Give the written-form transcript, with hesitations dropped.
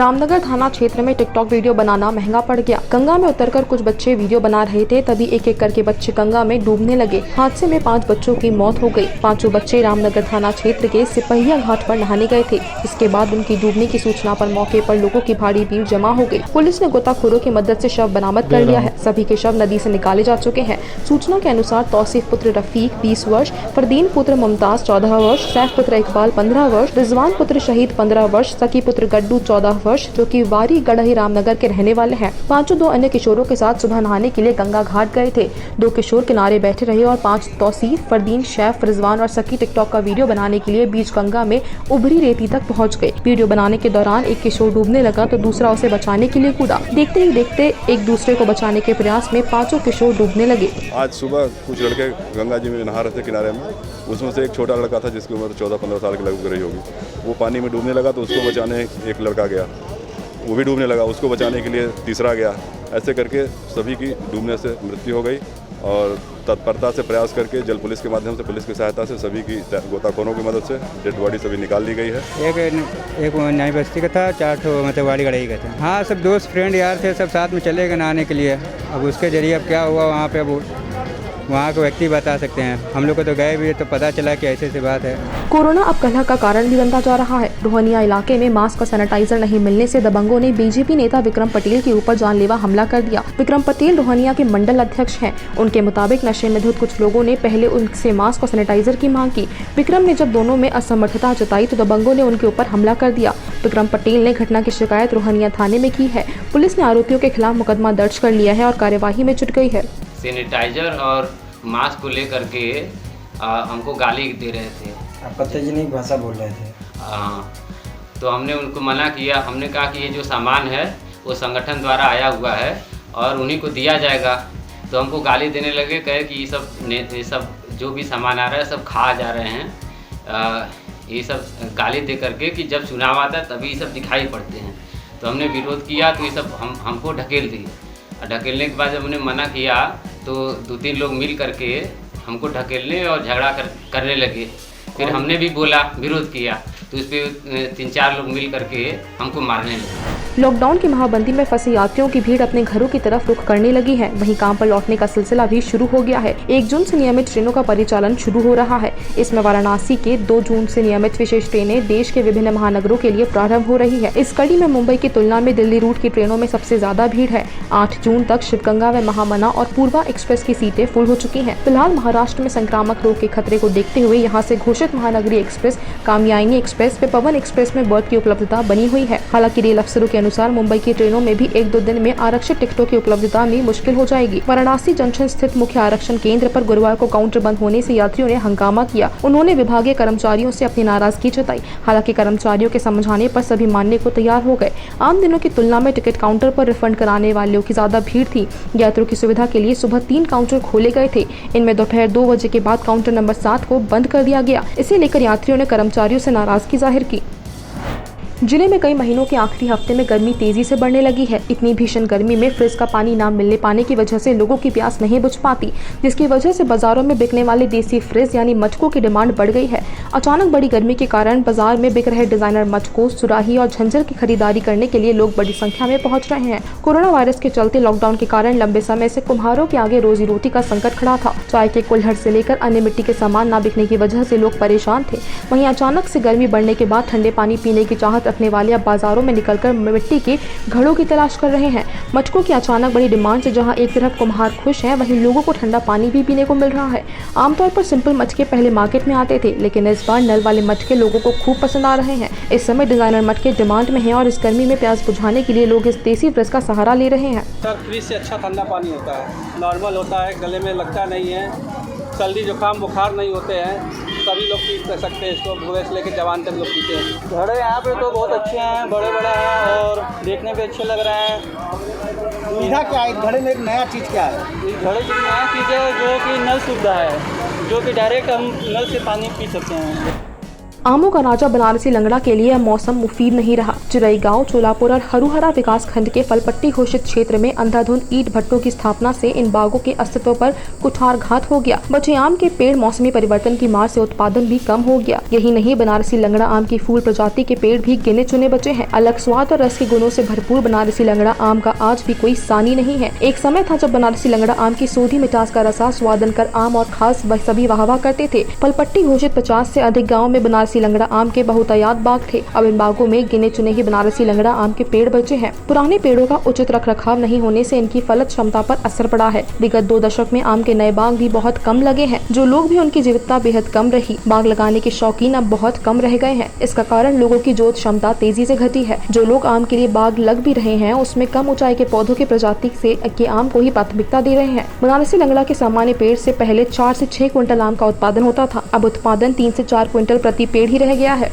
रामनगर थाना क्षेत्र में टिकटॉक वीडियो बनाना महंगा पड़ गया। गंगा में उतरकर कुछ बच्चे वीडियो बना रहे थे, तभी एक एक करके बच्चे गंगा में डूबने लगे। हादसे में 5 बच्चों की मौत हो गई। 5 बच्चे रामनगर थाना क्षेत्र के सिपहिया घाट पर नहाने गए थे। इसके बाद उनकी डूबने की सूचना पर मौके पर लोगों की भारी भीड़ जमा हो गई। पुलिस ने गोताखोरों की मदद से शव बरामद कर लिया है। सभी के शव नदी से निकाले जा चुके हैं। सूचना के अनुसार तौसीफ पुत्र रफीक 20 वर्ष, फरदीन पुत्र मुमताज 14 वर्ष, सैफ पुत्र इकबाल 15 वर्ष, रिजवान पुत्र शहीद 15 वर्ष, सकी पुत्र गड्डू 14 वर्ष जो कि वारी गढ़ही रामनगर के रहने वाले हैं। 5 2 अन्य किशोरों के साथ सुबह नहाने के लिए गंगा घाट गए थे। 2 किशोर किनारे बैठे रहे और 5 तौसीफ, फरदीन, शैफ, रिजवान और सकी टिकटॉक का वीडियो बनाने के लिए बीच गंगा में उभरी रेती तक पहुंच गए। वीडियो बनाने के दौरान एक किशोर डूबने लगा तो दूसरा उसे बचाने के लिए कूदा। देखते ही देखते एक दूसरे को बचाने के प्रयास में 5 किशोर डूबने लगे। आज सुबह कुछ लड़के गंगा जी में नहा रहे थे किनारे में। उसमें से एक छोटा लड़का था जिसकी उम्र 14-15 साल की लगभग रही होगी। वो पानी में डूबने लगा तो उसको बचाने एक लड़का गया, वो भी डूबने लगा, उसको बचाने के लिए तीसरा गया। ऐसे करके सभी की डूबने से मृत्यु हो गई और तत्परता से प्रयास करके जल पुलिस के माध्यम से, पुलिस की सहायता से, सभी की गोताखोरों की मदद से डेड बॉडी सभी निकाल ली गई है। एक नई बस्ती का था, 4 ठो मतलब वाड़ी गढ़ई का था। हाँ, सब दोस्त फ्रेंड यार थे, सब साथ में चले गए नहाने के लिए। अब उसके जरिए अब क्या हुआ वहाँ पे, अब वहाँ के व्यक्ति बता सकते हैं। हम लोग को तो गए भी तो पता चला कि ऐसी बात है। कोरोना अब कलह का कारण भी बनता जा रहा है। रोहनिया इलाके में मास्क और सैनिटाइजर नहीं मिलने से दबंगों ने बीजेपी नेता विक्रम पटेल के ऊपर जानलेवा हमला कर दिया। विक्रम पटेल रोहनिया के मंडल अध्यक्ष हैं। उनके मुताबिक नशे में धुत कुछ लोगों ने पहले उनसे मास्क और सैनिटाइजर की मांग की। विक्रम ने जब दोनों में असमर्थता जताई तो दबंगों ने उनके ऊपर हमला कर दिया। विक्रम पटेल ने घटना की शिकायत रोहनिया थाने में की है। पुलिस ने आरोपियों के खिलाफ मुकदमा दर्ज कर लिया है और कार्यवाही में जुट गई है। सैनिटाइजर और मास्क को लेकर के हमको गाली दे रहे थे, आपत्तिजनक भाषा बोल रहे थे। तो हमने उनको मना किया। हमने कहा कि ये जो सामान है वो संगठन द्वारा आया हुआ है और उन्हीं को दिया जाएगा। तो हमको गाली देने लगे, कहे कि ये सब जो भी सामान आ रहा है सब खा जा रहे हैं। ये सब गाली दे करके कि जब चुनाव आता है तभी ये सब दिखाई पड़ते हैं। तो हमने विरोध किया तो ये सब हमको ढकेल दिए। ढकेलने के बाद जब हमने मना किया तो 2-3 लोग मिल करके हमको ढकेलने और झगड़ा करने लगे। फिर हमने भी बोला, विरोध किया तो इस पर 3-4 लोग मिल करके हमको मारने लगे। लॉकडाउन की महाबंदी में फंसे यात्रियों की भीड़ अपने घरों की तरफ रुख करने लगी है। वहीं काम पर लौटने का सिलसिला भी शुरू हो गया है। 1 जून से नियमित ट्रेनों का परिचालन शुरू हो रहा है। इसमें वाराणसी के 2 जून से नियमित विशेष ट्रेनें देश के विभिन्न महानगरों के लिए प्रारंभ हो रही है। इस कड़ी में मुंबई की तुलना में दिल्ली रूट की ट्रेनों में सबसे ज्यादा भीड़ है। 8 जून तक शिवगंगा व महामना और पूर्वा एक्सप्रेस की सीटें फुल हो चुकी हैं। फिलहाल महाराष्ट्र में संक्रामक रोग के खतरे को देखते हुए यहाँ से घोषित महानगरीय एक्सप्रेस, कामयानी एक्सप्रेस व पवन एक्सप्रेस में बर्थ की उपलब्धता बनी हुई है। हालांकि रेल अफसरों के अनुसार मुंबई की ट्रेनों में भी 1-2 दिन में आरक्षित टिकटों की उपलब्धता में मुश्किल हो जाएगी। वाराणसी जंक्शन स्थित मुख्य आरक्षण केंद्र पर गुरुवार को काउंटर बंद होने से यात्रियों ने हंगामा किया। उन्होंने विभागीय कर्मचारियों से अपनी नाराजगी जताई। हालांकि कर्मचारियों के समझाने पर सभी मानने को तैयार हो गए। आम दिनों की तुलना में टिकट काउंटर पर रिफंड कराने वालों की ज्यादा भीड़ थी। यात्रियों की सुविधा के लिए सुबह 3 काउंटर खोले गए थे। इनमें दोपहर 2 बजे के बाद काउंटर नंबर 7 को बंद कर दिया गया। इसे लेकर यात्रियों ने कर्मचारियों से नाराजगी जाहिर की। जिले में कई महीनों के आखिरी हफ्ते में गर्मी तेजी से बढ़ने लगी है। इतनी भीषण गर्मी में फ्रिज का पानी न मिलने पाने की वजह से लोगों की प्यास नहीं बुझ पाती, जिसकी वजह से बाजारों में बिकने वाले देसी फ्रिज यानी मटकों की डिमांड बढ़ गई है। अचानक बड़ी गर्मी के कारण बाजार में बिक रहे डिजाइनर मटकों, सुराही और झंझर की खरीदारी करने के लिए लोग बड़ी संख्या में पहुंच रहे हैं। कोरोना वायरस के चलते लॉकडाउन के कारण लंबे समय से कुम्हारों के आगे रोजी रोटी का संकट खड़ा था। चाय के कुल्हड़ से लेकर अन्य मिट्टी के सामान न बिकने की वजह से लोग परेशान थे। वहीं अचानक से गर्मी बढ़ने के बाद ठंडे पानी पीने की चाहत रखने वाले अब बाजारों में निकलकर मिट्टी के घड़ों की तलाश कर रहे हैं। मटकों की अचानक बड़ी डिमांड से जहां एक तरफ कुम्हार खुश हैं, वहीं लोगों को ठंडा पानी भी पीने को मिल रहा है। आमतौर पर सिंपल मटके पहले मार्केट में आते थे, लेकिन इस बार नल वाले मटके लोगों को खूब पसंद आ रहे हैं। इस समय डिजाइनर मटके डिमांड में हैं और इस गर्मी में प्यास बुझाने के लिए लोग इस देसी फ्रिज का सहारा ले रहे हैं। सर, फ्रिज से अच्छा ठंडा पानी होता है, नॉर्मल होता है, गले में लगता नहीं है, सर्दी जुकाम बुखार नहीं होते हैं। सभी लोग पी सकते हैं इसको, बूढ़े से लेकर जवान तक लोग पीते हैं। घड़े यहाँ पे तो बहुत अच्छे हैं, बड़े बड़े हैं और देखने पे अच्छे लग रहे हैं। सुविधा क्या है घड़े में? एक नया चीज़ क्या है? इस घड़े की नया चीज़ है जो कि नल सुविधा है, जो कि डायरेक्ट हम नल से पानी पी सकते हैं। आमों का राजा बनारसी लंगड़ा के लिए मौसम मुफीद नहीं रहा। चिरई गांव, चोलापुर और हरुहरा विकास खंड के फलपट्टी घोषित क्षेत्र में अंधाधुंध ईंट भट्टों की स्थापना से इन बागों के अस्तित्व पर कुठारघात हो गया। बचे आम के पेड़ मौसमी परिवर्तन की मार से उत्पादन भी कम हो गया। यही नहीं, बनारसी लंगड़ा आम की फूल प्रजाति के पेड़ भी गिने चुने बचे हैं। अलग स्वाद और रस के गुणों से भरपूर बनारसी लंगड़ा आम का आज भी कोई सानी नहीं है। एक समय था जब बनारसी लंगड़ा आम की सोधी मिठास का रसा स्वादन कर आम और खास सभी वाहवा करते थे। फलपट्टी घोषित 50 से अधिक गाँव में बनारसी लंगड़ा आम के बहुतायात बाग थे। अब इन बागों में गिने चुने ही बनारसी लंगड़ा आम के पेड़ बचे हैं। पुराने पेड़ों का उचित रखरखाव नहीं होने से इनकी फलत क्षमता पर असर पड़ा है। विगत 2 दशक में आम के नए बाग भी बहुत कम लगे हैं। जो लोग भी उनकी जीवितता बेहद कम रही। बाग लगाने के शौकीन अब बहुत कम रह गए हैं। इसका कारण लोगों की जोत क्षमता तेजी से घटी है। जो लोग आम के लिए बाग लग भी रहे हैं, उसमें कम ऊंचाई के पौधों की प्रजाति से के आम को ही प्राथमिकता दे रहे हैं। बनारसी लंगड़ा के सामान्य पेड़ से पहले 4 से 6 क्विंटल आम का उत्पादन होता था। अब उत्पादन 3 से 4 क्विंटल प्रति पेड़ ही रह गया है।